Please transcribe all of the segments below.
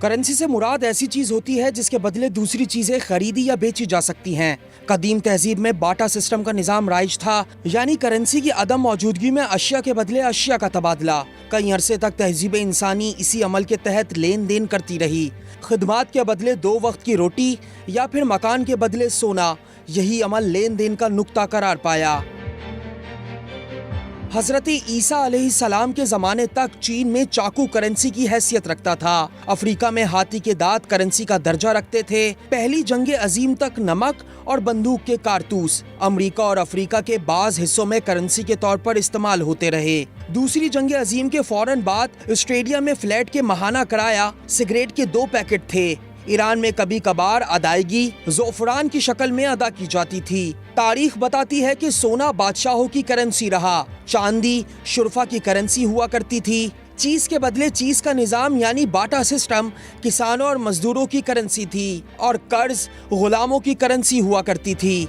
Currency سے مراد ایسی چیز ہوتی ہے جس کے بدلے دوسری چیزیں خریدی یا بیچی جا سکتی ہیں۔ قدیم تہذیب میں باٹا سسٹم کا نظام رائج تھا، یعنی کرنسی کی عدم موجودگی میں اشیاء کے بدلے اشیاء کا تبادلہ۔ کئی عرصے تک تہذیب انسانی اسی عمل کے تحت لین دین کرتی رہی۔ خدمات کے بدلے 2 وقت کی روٹی یا پھر مکان کے بدلے سونا، یہی عمل لین دین کا نقطہ قرار پایا۔ حضرت عیسیٰ علیہ السلام کے زمانے تک چین میں چاقو کرنسی کی حیثیت رکھتا تھا۔ افریقہ میں ہاتھی کے دانت کرنسی کا درجہ رکھتے تھے۔ پہلی جنگ عظیم تک نمک اور بندوق کے کارتوس امریکہ اور افریقہ کے بعض حصوں میں کرنسی کے طور پر استعمال ہوتے رہے۔ دوسری جنگ عظیم کے فوراً بعد آسٹریلیا میں فلیٹ کے ماہانہ کرایہ سگریٹ کے 2 پیکٹ تھے۔ ایران میں کبھی کبھار ادائیگی زعفران کی شکل میں ادا کی جاتی تھی۔ تاریخ بتاتی ہے کہ سونا بادشاہوں کی کرنسی رہا، چاندی شرفا کی کرنسی ہوا کرتی تھی، چیز کے بدلے چیز کا نظام یعنی باٹا سسٹم کسانوں اور مزدوروں کی کرنسی تھی، اور قرض غلاموں کی کرنسی ہوا کرتی تھی۔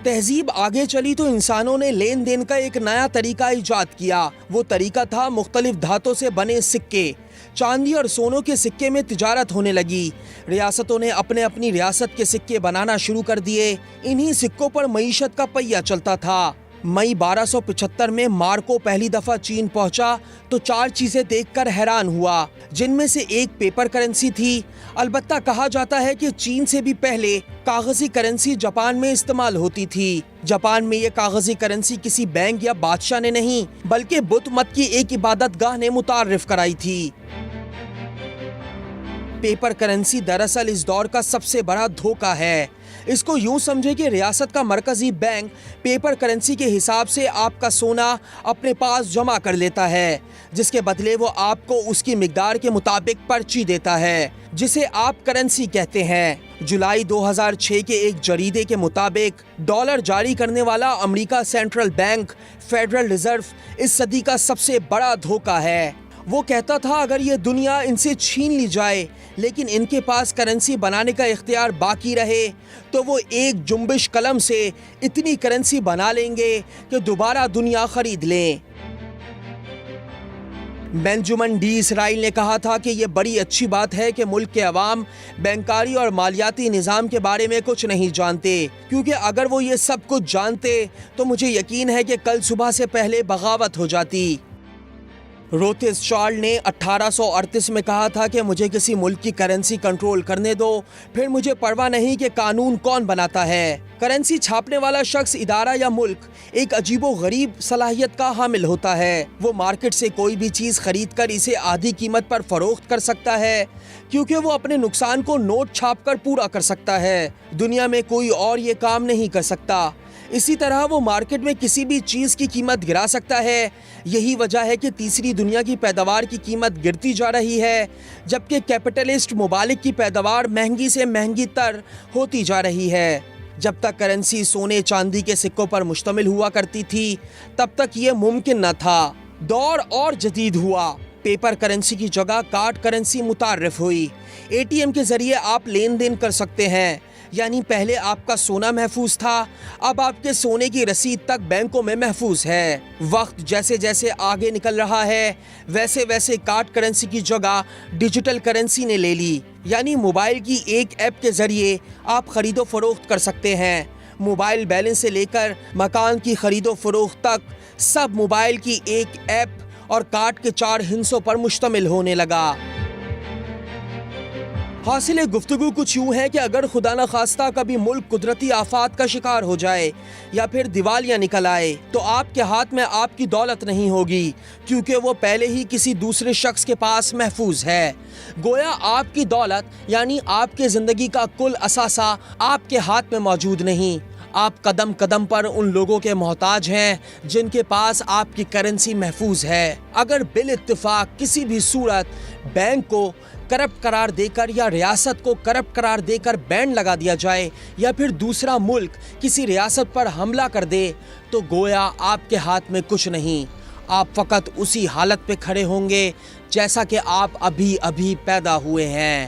تہذیب آگے چلی تو انسانوں نے لین دین کا ایک نیا طریقہ ایجاد کیا۔ وہ طریقہ تھا مختلف دھاتوں سے بنے سکے۔ چاندی اور سونوں کے سکے میں تجارت ہونے لگی۔ ریاستوں نے اپنی ریاست کے سکے بنانا شروع کر دیے۔ انہی سکوں پر معیشت کا پہیہ چلتا تھا۔ مئی 1275 میں مارکو پہلی دفعہ چین پہنچا تو 4 چیزیں دیکھ کر حیران ہوا، جن میں سے ایک پیپر کرنسی تھی۔ البتہ کہا جاتا ہے کہ چین سے بھی پہلے کاغذی کرنسی جاپان میں استعمال ہوتی تھی۔ جاپان میں یہ کاغذی کرنسی کسی بینک یا بادشاہ نے نہیں بلکہ بدھ مت کی ایک عبادت گاہ نے متعارف کرائی تھی۔ پیپر کرنسی دراصل اس دور کا سب سے بڑا دھوکہ ہے۔ اس کو یوں سمجھے کہ ریاست کا مرکزی بینک پیپر کرنسی کے حساب سے آپ کا سونا اپنے پاس جمع کر لیتا ہے، جس کے بدلے وہ آپ کو اس کی مقدار کے مطابق پرچی دیتا ہے، جسے آپ کرنسی کہتے ہیں۔ جولائی 2006 کے ایک جریدے کے مطابق ڈالر جاری کرنے والا امریکہ سینٹرل بینک فیڈرل ریزرو اس صدی کا سب سے بڑا دھوکہ ہے۔ وہ کہتا تھا اگر یہ دنیا ان سے چھین لی جائے لیکن ان کے پاس کرنسی بنانے کا اختیار باقی رہے تو وہ ایک جنبش قلم سے اتنی کرنسی بنا لیں گے کہ دوبارہ دنیا خرید لیں۔ بینجامن ڈی اسرائیل نے کہا تھا کہ یہ بڑی اچھی بات ہے کہ ملک کے عوام بینکاری اور مالیاتی نظام کے بارے میں کچھ نہیں جانتے، کیونکہ اگر وہ یہ سب کچھ جانتے تو مجھے یقین ہے کہ کل صبح سے پہلے بغاوت ہو جاتی۔ روتھس چارل نے 1838 میں کہا تھا کہ مجھے کسی ملک کی کرنسی کنٹرول کرنے دو، پھر مجھے پرواہ نہیں کہ قانون کون بناتا ہے۔ کرنسی چھاپنے والا شخص، ادارہ یا ملک ایک عجیب و غریب صلاحیت کا حامل ہوتا ہے۔ وہ مارکیٹ سے کوئی بھی چیز خرید کر اسے آدھی قیمت پر فروخت کر سکتا ہے، کیونکہ وہ اپنے نقصان کو نوٹ چھاپ کر پورا کر سکتا ہے۔ دنیا میں کوئی اور یہ کام نہیں کر سکتا۔ اسی طرح وہ مارکیٹ میں کسی بھی چیز کی قیمت گرا سکتا ہے۔ یہی وجہ ہے کہ تیسری دنیا کی پیداوار کی قیمت گرتی جا رہی ہے، جبکہ کیپٹلسٹ ممالک کی پیداوار مہنگی سے مہنگی تر ہوتی جا رہی ہے۔ جب تک کرنسی سونے چاندی کے سکوں پر مشتمل ہوا کرتی تھی تب تک یہ ممکن نہ تھا۔ دور اور جدید ہوا۔ پیپر کرنسی کی جگہ کارڈ کرنسی متعارف ہوئی۔ ATM کے ذریعے آپ لین دین کر سکتے ہیں، یعنی پہلے آپ کا سونا محفوظ تھا، اب آپ کے سونے کی رسید تک بینکوں میں محفوظ ہے۔ وقت جیسے جیسے آگے نکل رہا ہے ویسے ویسے کارڈ کرنسی کی جگہ ڈیجیٹل کرنسی نے لے لی، یعنی موبائل کی ایک ایپ کے ذریعے آپ خرید و فروخت کر سکتے ہیں۔ موبائل بیلنس سے لے کر مکان کی خرید و فروخت تک سب موبائل کی ایک ایپ اور کارڈ کے 4 ہندسوں پر مشتمل ہونے لگا۔ حاصل گفتگو کچھ یوں ہے کہ اگر خدا نخواستہ کبھی ملک قدرتی آفات کا شکار ہو جائے یا پھر دیوالیہ نکل آئے تو آپ کے ہاتھ میں آپ کی دولت نہیں ہوگی، کیونکہ وہ پہلے ہی کسی دوسرے شخص کے پاس محفوظ ہے۔ گویا آپ کی دولت یعنی آپ کے زندگی کا کل اثاثہ آپ کے ہاتھ میں موجود نہیں۔ آپ قدم قدم پر ان لوگوں کے محتاج ہیں جن کے پاس آپ کی کرنسی محفوظ ہے۔ اگر بالاتفاق کسی بھی صورت بینک کو کرپٹ قرار دے کر یا ریاست کو کرپٹ قرار دے کر بین لگا دیا جائے یا پھر دوسرا ملک کسی ریاست پر حملہ کر دے تو گویا آپ کے ہاتھ میں کچھ نہیں، آپ فقط اسی حالت پہ کھڑے ہوں گے جیسا کہ آپ ابھی ابھی پیدا ہوئے ہیں۔